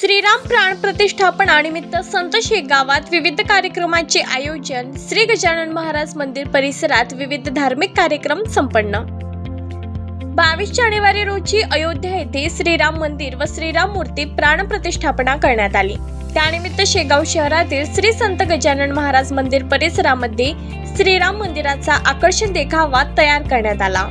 श्रीराम प्राण प्रतिष्ठापनानिमित्त संत शेगावात विविध कार्यक्रमांचे आयोजन। श्री गजानन महाराज मंदिर परिसरात विविध धार्मिक कार्यक्रम संपन्न। 22 जानेवारी रोजी अयोध्या येथे श्रीराम मंदिर व श्रीराम मूर्ती प्राण प्रतिष्ठापना करण्यात आली। त्यानिमित्त शेगाव शहरातील श्री संत गजानन महाराज मंदिर परिसरामध्ये श्रीराम मंदिराचा आकर्षक देखावा तयार करण्यात आला।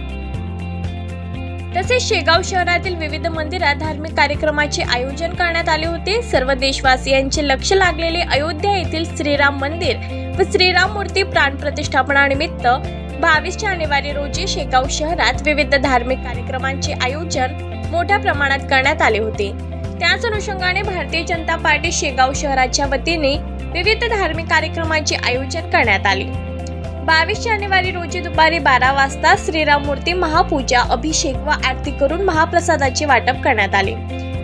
तसेच शेगाव शहरातील विविध मंदिरात धार्मिक कार्यक्रमाचे आयोजन करण्यात आले होते। सर्व देशवासियांचे लक्ष लागलेले अयोध्या येथील श्रीराम मंदिर व श्रीराम मूर्ती प्राण प्रतिष्ठापनानिमित्त 22 जानेवारी रोजी शेगाव शहरात विविध धार्मिक कार्यक्रमांचे आयोजन मोठ्या प्रमाणात करण्यात आले होते। त्याच अनुषंगाने भारतीय जनता पार्टी शेगाव शहराच्या वतीने विविध धार्मिक कार्यक्रमांचे आयोजन करण्यात आले। 22 जानेवारी रोजी दुपारी 12 वाजता श्रीराम मूर्ती महापूजा, अभिषेक व आरती करून महाप्रसादाचे वाटप करण्यात आले।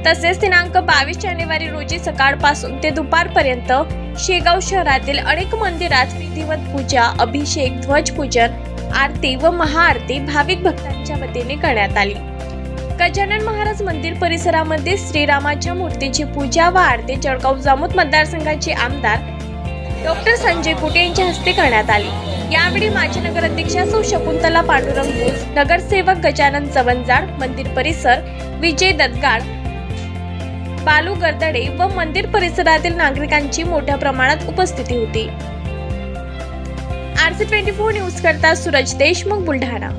तसेच दिनांक 22 जानेवारी रोजी सकाळपासून ते दुपारपर्यंत शेगाव शहरातील अनेक मंदिरात विधिवत पूजा, अभिषेक, ध्वजपूजन, आरती व महाआरती भाविक भक्तांच्या वतीने करण्यात आली। गजानन महाराज मंदिर परिसरामध्ये श्रीरामाच्या मूर्तीची पूजा व आरती जळगाव जामोद मतदारसंघाचे आमदार डॉक्टर संजय कुटे यांच्या हस्ते करण्यात आली। यावेळी माजी नगराध्यक्षा सौ शकुंतला पांडुरंग बोस, नगरसेवक गजानन चवनजाड, मंदिर परिसर विजय दत्तगाड, बालू गर्दडे व मंदिर परिसरातील नागरिकांची मोठ्या प्रमाणात उपस्थिती होती। RC24 न्यूज करता सूरज देशमुख, बुलढाणा।